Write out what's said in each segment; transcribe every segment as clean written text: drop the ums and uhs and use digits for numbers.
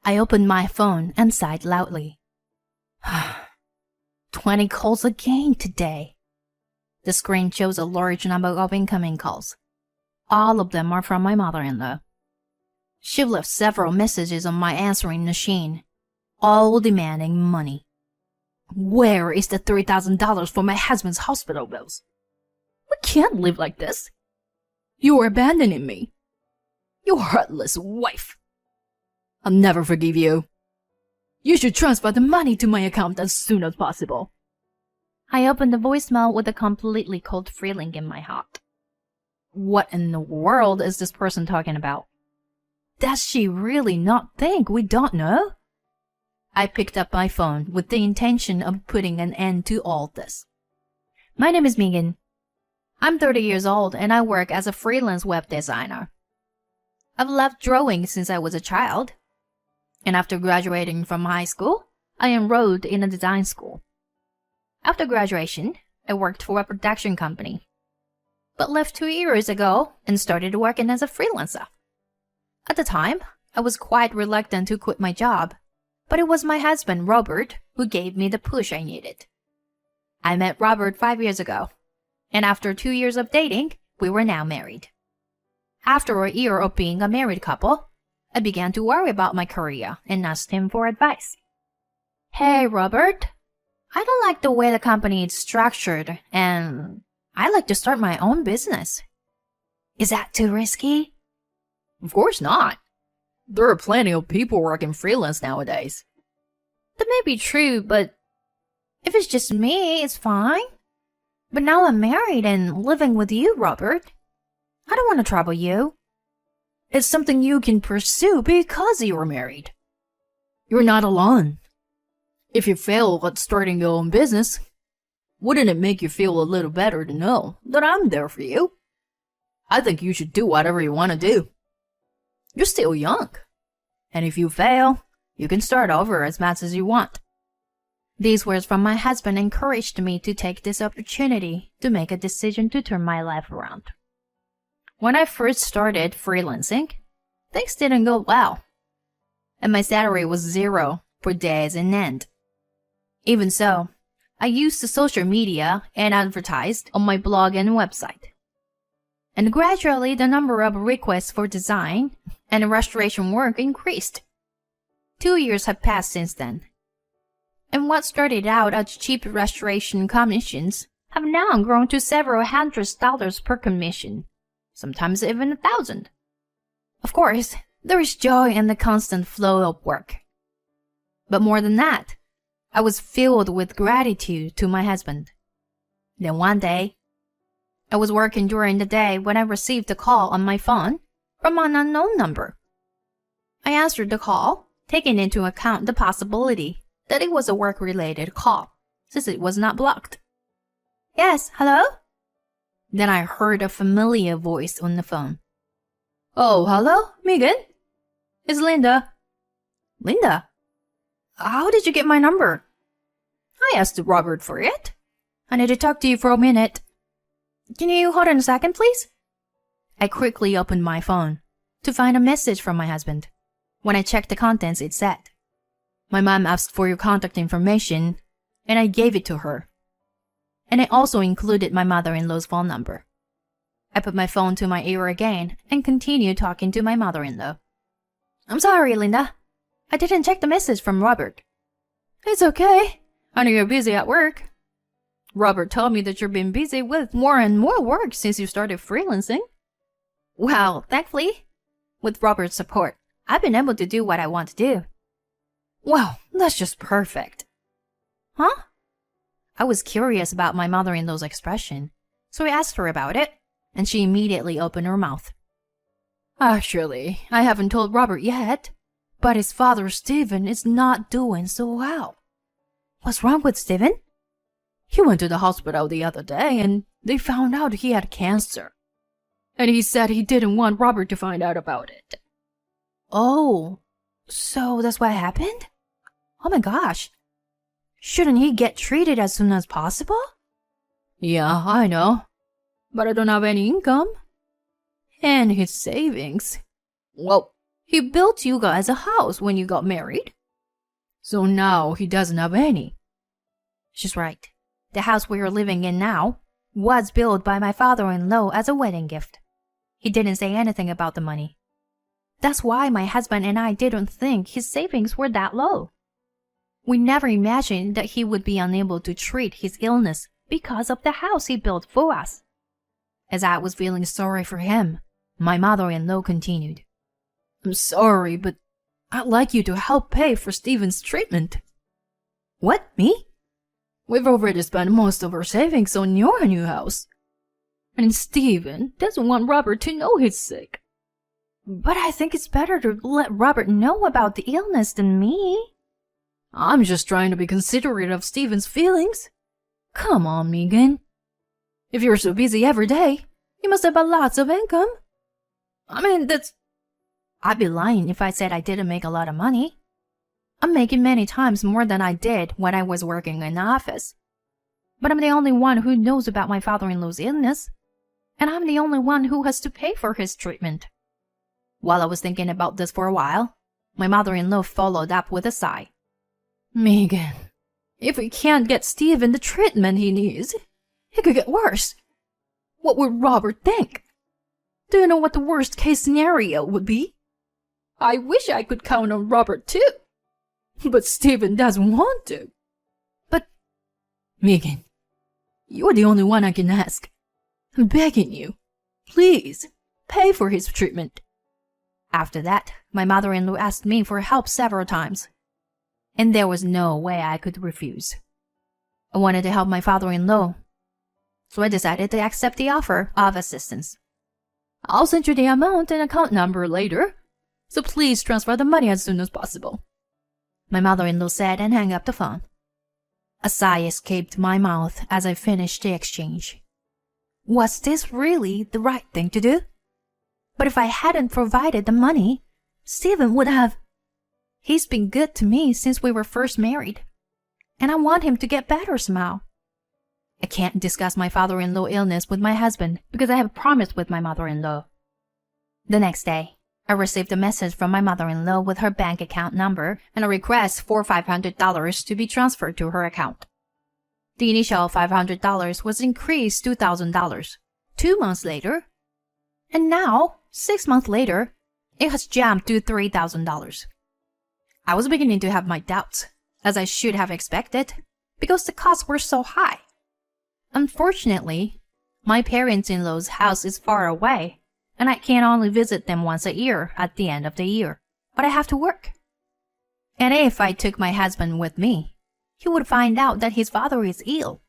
I opened my phone and sighed loudly. 20 calls again today. The screen shows a large number of incoming calls. All of them are from my mother-in-law. She left several messages on my answering machine, all demanding money. Where is the $3,000 for my husband's hospital bills? We can't live like this. You are abandoning me. You heartless wife. I'll never forgive you. You should transfer the money to my account as soon as possible. I opened the voicemail with a completely cold feeling in my heart. What in the world is this person talking about? Does she really not think we don't know? I picked up my phone with the intention of putting an end to all this. My name is Megan. I'm 30 years old and I work as a freelance web designer. I've loved drawing since I was a child. And after graduating from high school, I enrolled in a design school. After graduation, I worked for a production company, but left 2 years ago and started working as a freelancer. At the time, I was quite reluctant to quit my job, but it was my husband, Robert, who gave me the push I needed. I met Robert 5 years ago, and after 2 years of dating, we were now married. After a year of being a married couple, I began to worry about my career and asked him for advice. Hey, Robert, I don't like the way the company is structured, and I'd like to start my own business. Is that too risky? Of course not. There are plenty of people working freelance nowadays. That may be true, but if it's just me, it's fine. But now I'm married and living with you, Robert. I don't want to trouble you. It's something you can pursue because you're married. You're not alone. If you fail at starting your own business, wouldn't it make you feel a little better to know that I'm there for you? I think you should do whatever you want to do. You're still young. And if you fail, you can start over as much as you want. These words from my husband encouraged me to take this opportunity to make a decision to turn my life around. When I first started freelancing, things didn't go well, and my salary was zero for days on end. Even so, I used the social media and advertised on my blog and website. And gradually the number of requests for design and restoration work increased. 2 years have passed since then. And what started out as cheap restoration commissions have now grown to several $100s per commission, sometimes even 1,000. Of course, there is joy in the constant flow of work. But more than that, I was filled with gratitude to my husband. Then one day, I was working during the day when I received a call on my phone from an unknown number. I answered the call, taking into account the possibility that it was a work-related call, since it was not blocked. Yes, hello? Then I heard a familiar voice on the phone. Oh, hello, Megan? It's Linda. Linda? How did you get my number? I asked Robert for it. I need to talk to you for a minute. Can you hold on a second, please? I quickly opened my phone to find a message from my husband. When I checked the contents, it said, My mom asked for your contact information, and I gave it to her. And it also included my mother-in-law's phone number. I put my phone to my ear again and continued talking to my mother-in-law. I'm sorry, Linda. I didn't check the message from Robert. It's okay. I know you're busy at work. Robert told me that you've been busy with more and more work since you started freelancing. Well, thankfully, with Robert's support, I've been able to do what I want to do. Wow, that's just perfect. Huh? I was curious about my mother-in-law's expression, so I asked her about it, and she immediately opened her mouth. Actually, I haven't told Robert yet, but his father, Stephen, is not doing so well. What's wrong with Stephen? He went to the hospital the other day, and they found out he had cancer. And he said he didn't want Robert to find out about it. Oh, so that's what happened? Oh my gosh. Shouldn't he get treated as soon as possible? Yeah, I know. But I don't have any income. And his savings. Well, He built you guys a house when you got married. So now he doesn't have any. She's right. The house we are living in now was built by my father-in-law as a wedding gift. He didn't say anything about the money. That's why my husband and I didn't think his savings were that low. We never imagined that he would be unable to treat his illness because of the house he built for us. As I was feeling sorry for him, my mother-in-law continued, I'm sorry, but I'd like you to help pay for Stephen's treatment. What, me? We've already spent most of our savings on your new house. And Stephen doesn't want Robert to know he's sick. But I think it's better to let Robert know about the illness than me. I'm just trying to be considerate of Stephen's feelings. Come on, Megan. If you're so busy every day, you must have lots of income. I mean, I'd be lying if I said I didn't make a lot of money. I'm making many times more than I did when I was working in the office. But I'm the only one who knows about my father-in-law's illness. And I'm the only one who has to pay for his treatment. While I was thinking about this for a while, my mother-in-law followed up with a sigh. Megan, if we can't get Stephen the treatment he needs, it could get worse. What would Robert think? Do you know what the worst-case scenario would be? I wish I could count on Robert too. But Stephen doesn't want to. But, Megan, you're the only one I can ask. I'm begging you. Please, pay for his treatment. After that, my mother-in-law asked me for help several times. And there was no way I could refuse. I wanted to help my father-in-law. So I decided to accept the offer of assistance. I'll send you the amount and account number later. So please transfer the money as soon as possible. My mother-in-law said and hung up the phone. A sigh escaped my mouth as I finished the exchange. Was this really the right thing to do? But if I hadn't provided the money, Stephen would have. He's been good to me since we were first married, and I want him to get better somehow. I can't discuss my father-in-law illness with my husband because I have promised with my mother-in-law. The next day, I received a message from my mother-in-law with her bank account number and a request for $500 to be transferred to her account. The initial $500 was increased to $1,000 2 months later, and now, 6 months later, it has jumped to $3,000. I was beginning to have my doubts, as I should have expected, because the costs were so high. Unfortunately, my parents-in-law's house is far away, and I can only visit them once a year at the end of the year, but I have to work. And if I took my husband with me, he would find out that his father is ill.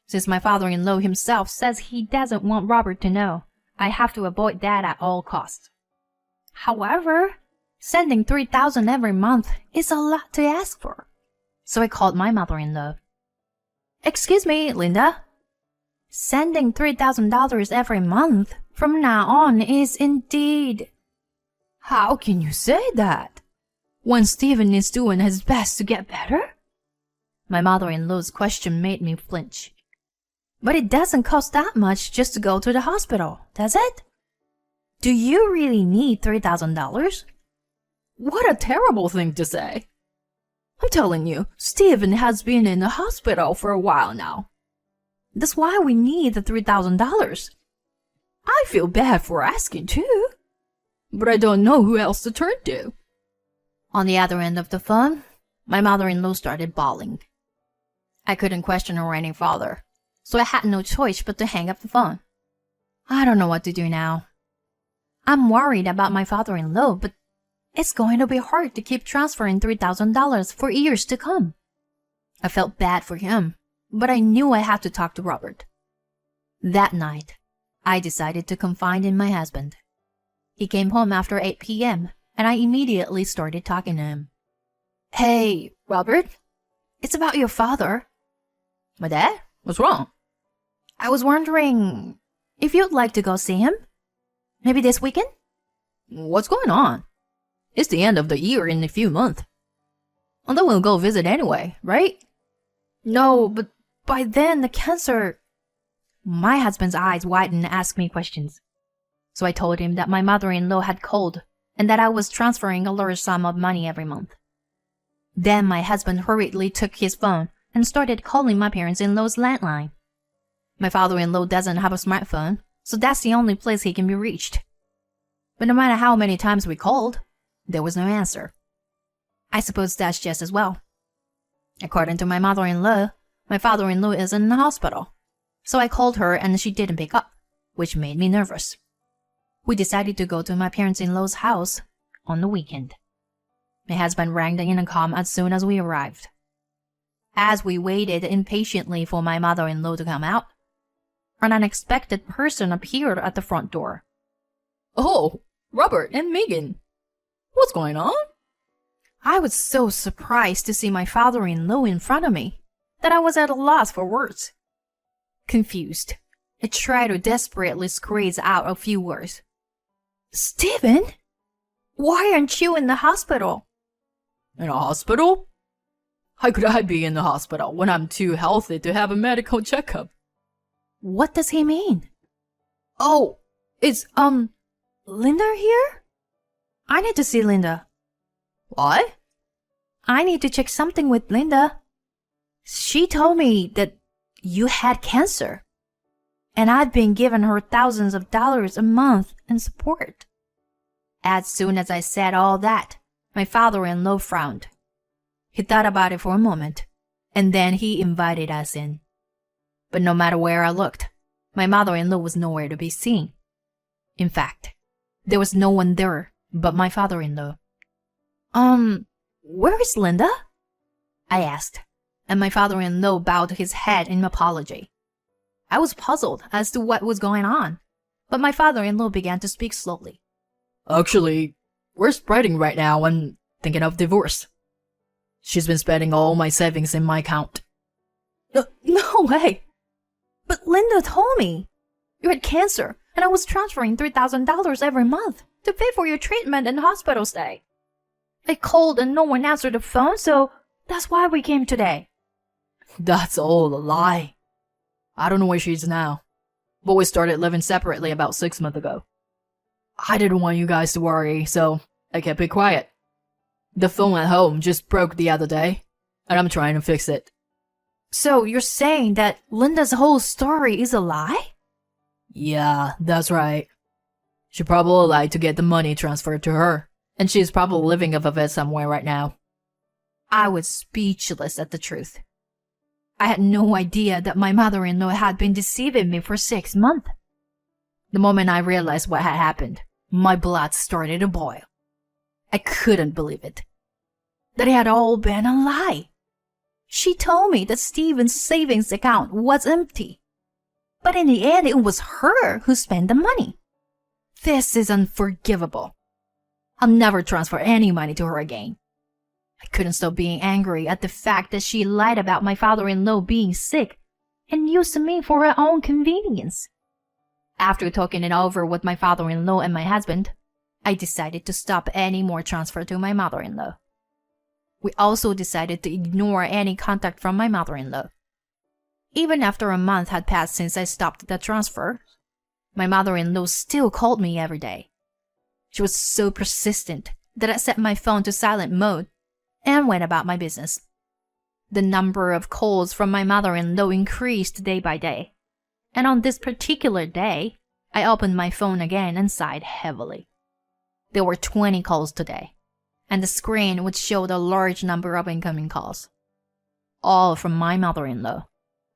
Since my father-in-law himself says he doesn't want Robert to know, I have to avoid that at all costs. However, sending $3,000 every month is a lot to ask for. So I called my mother-in-law. Excuse me, Linda. Sending $3,000 every month from now on is indeed. How can you say that? When Stephen is doing his best to get better? My mother-in-law's question made me flinch. But it doesn't cost that much just to go to the hospital, does it? Do you really need $3,000? What a terrible thing to say. I'm telling you, Stephen has been in the hospital for a while now. That's why we need the $3,000. I feel bad for asking too, but I don't know who else to turn to. On the other end of the phone, my mother-in-law started bawling. I couldn't question her any further, so I had no choice but to hang up the phone. I don't know what to do now. I'm worried about my father-in-law, but it's going to be hard to keep transferring $3,000 for years to come. I felt bad for him, but I knew I had to talk to Robert. That night, I decided to confide in my husband. He came home after 8 p.m., and I immediately started talking to him. Hey, Robert, it's about your father. My dad? What's wrong? I was wondering if you'd like to go see him? Maybe this weekend? What's going on? It's the end of the year in a few months. And then we'll go visit anyway, right? No, but by then the cancer... My husband's eyes widened and asked me questions. So I told him that my mother-in-law had called and that I was transferring a large sum of money every month. Then my husband hurriedly took his phone and started calling my parents-in-law's landline. My father-in-law doesn't have a smartphone, so that's the only place he can be reached. But no matter how many times we called, there was no answer. I suppose that's just as well. According to my mother-in-law, my father-in-law is in the hospital, so I called her and she didn't pick up, which made me nervous. We decided to go to my parents-in-law's house on the weekend. My husband rang the intercom as soon as we arrived. As we waited impatiently for my mother-in-law to come out, an unexpected person appeared at the front door. Oh, Robert and Megan. What's going on? I was so surprised to see my father-in-law in front of me that I was at a loss for words. Confused, I tried to desperately squeeze out a few words. Stephen? Why aren't you in the hospital? In a hospital? How could I be in the hospital when I'm too healthy to have a medical checkup? What does he mean? Oh, is, Linda here? I need to see Linda. What? I need to check something with Linda. She told me that you had cancer, and I've been giving her thousands of dollars a month in support. As soon as I said all that, my father-in-law frowned. He thought about it for a moment, and then he invited us in. But no matter where I looked, my mother-in-law was nowhere to be seen. In fact, there was no one there but my father-in-law. Where is Linda? I asked, and my father-in-law bowed his head in apology. I was puzzled as to what was going on, but my father-in-law began to speak slowly. Actually, we're spreading right now and thinking of divorce. She's been spending all my savings in my account. No way! But Linda told me you had cancer, and I was transferring $3,000 every month to pay for your treatment and hospital stay. I called and no one answered the phone, so that's why we came today. That's all a lie. I don't know where she is now, but we started living separately about 6 months ago. I didn't want you guys to worry, so I kept it quiet. The phone at home just broke the other day, and I'm trying to fix it. So you're saying that Linda's whole story is a lie? Yeah, that's right. She probably lied to get the money transferred to her, and she's probably living off of it somewhere right now. I was speechless at the truth. I had no idea that my mother-in-law had been deceiving me for 6 months. The moment I realized what had happened, my blood started to boil. I couldn't believe it. That it had all been a lie. She told me that Stephen's savings account was empty. But in the end, it was her who spent the money. This is unforgivable. I'll never transfer any money to her again. I couldn't stop being angry at the fact that she lied about my father-in-law being sick and used me for her own convenience. After talking it over with my father-in-law and my husband, I decided to stop any more transfer to my mother-in-law. We also decided to ignore any contact from my mother-in-law. Even after a month had passed since I stopped the transfer, my mother-in-law still called me every day. She was so persistent that I set my phone to silent mode and went about my business. The number of calls from my mother-in-law increased day by day, and on this particular day, I opened my phone again and sighed heavily. There were 20 calls today, and the screen would show a large number of incoming calls. All from my mother-in-law,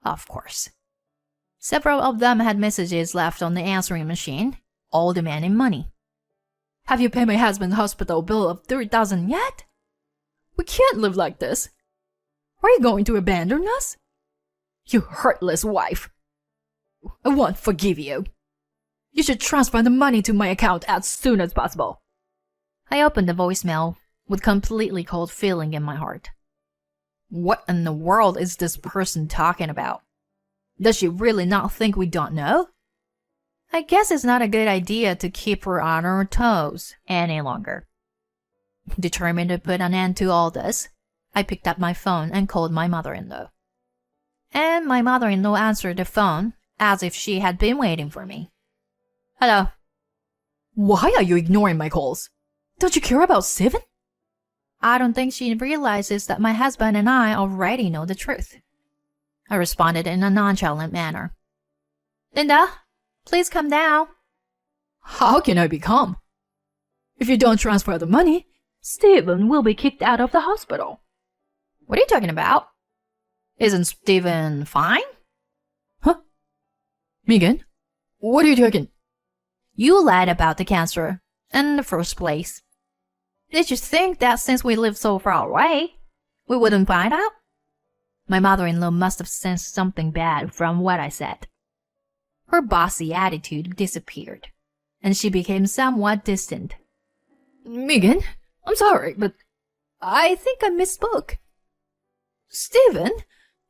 of course. Several of them had messages left on the answering machine, all demanding money. Have you paid my husband's hospital bill of $3,000 yet? We can't live like this. Are you going to abandon us? You heartless wife. I won't forgive you. You should transfer the money to my account as soon as possible. I opened the voicemail with completely cold feeling in my heart. What in the world is this person talking about? Does she really not think we don't know? I guess it's not a good idea to keep her on her toes any longer. Determined to put an end to all this, I picked up my phone and called my mother-in-law. And my mother-in-law answered the phone as if she had been waiting for me. Hello. Why are you ignoring my calls? Don't you care about Steven? I don't think she realizes that my husband and I already know the truth. I responded in a nonchalant manner. Linda, please come down. How can I be calm? If you don't transfer the money, Steven will be kicked out of the hospital. What are you talking about? Isn't Steven fine? Huh? Megan, what are you talking? You lied about the cancer in the first place. Did you think that since we live so far away, we wouldn't find out? My mother-in-law must have sensed something bad from what I said. Her bossy attitude disappeared, and she became somewhat distant. Megan, I'm sorry, but I think I misspoke. Steven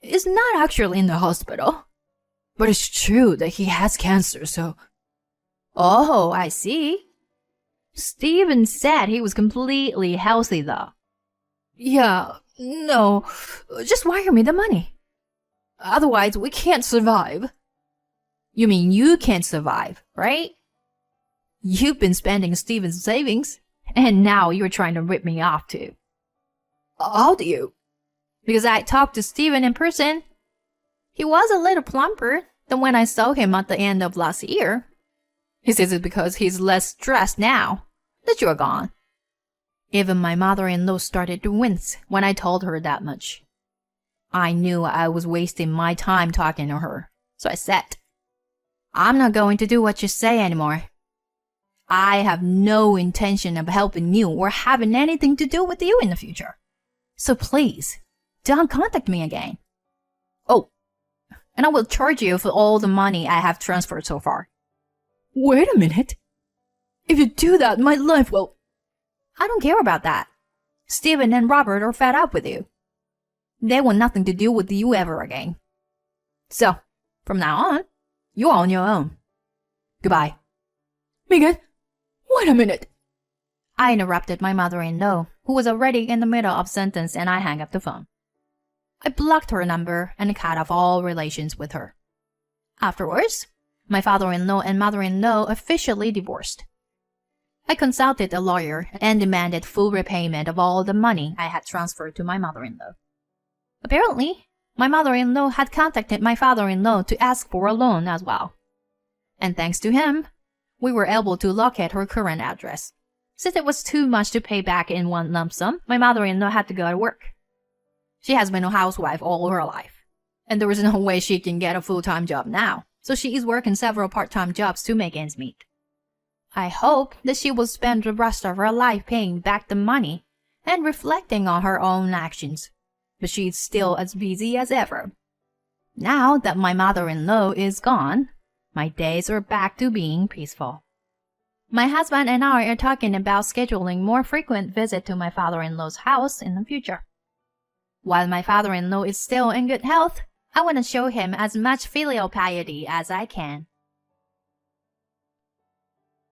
is not actually in the hospital, but it's true that he has cancer, so... Oh, I see. Steven said he was completely healthy, though. Yeah, no, just wire me the money. Otherwise, we can't survive. You mean you can't survive, right? You've been spending Steven's savings, and now you're trying to rip me off too. How do you? Because I talked to Steven in person. He was a little plumper than when I saw him at the end of last year. He says it's because he's less stressed now that you're gone. Even my mother-in-law started to wince when I told her that much. I knew I was wasting my time talking to her, so I said, I'm not going to do what you say anymore. I have no intention of helping you or having anything to do with you in the future. So please, don't contact me again. Oh, and I will charge you for all the money I have transferred so far. Wait a minute. If you do that, my life will... I don't care about that. Steven and Robert are fed up with you. They want nothing to do with you ever again. So, from now on, you're on your own. Goodbye. Megan, wait a minute. I interrupted my mother-in-law, who was already in the middle of a sentence, and I hung up the phone. I blocked her number and cut off all relations with her. Afterwards, my father-in-law and mother-in-law officially divorced. I consulted a lawyer and demanded full repayment of all the money I had transferred to my mother-in-law. Apparently, my mother-in-law had contacted my father-in-law to ask for a loan as well. And thanks to him, we were able to locate her current address. Since it was too much to pay back in one lump sum, my mother-in-law had to go to work. She has been a housewife all her life, and there is no way she can get a full-time job now, so she is working several part-time jobs to make ends meet. I hope that she will spend the rest of her life paying back the money and reflecting on her own actions, but she's still as busy as ever. Now that my mother-in-law is gone, my days are back to being peaceful. My husband and I are talking about scheduling more frequent visits to my father-in-law's house in the future. While my father-in-law is still in good health, I want to show him as much filial piety as I can.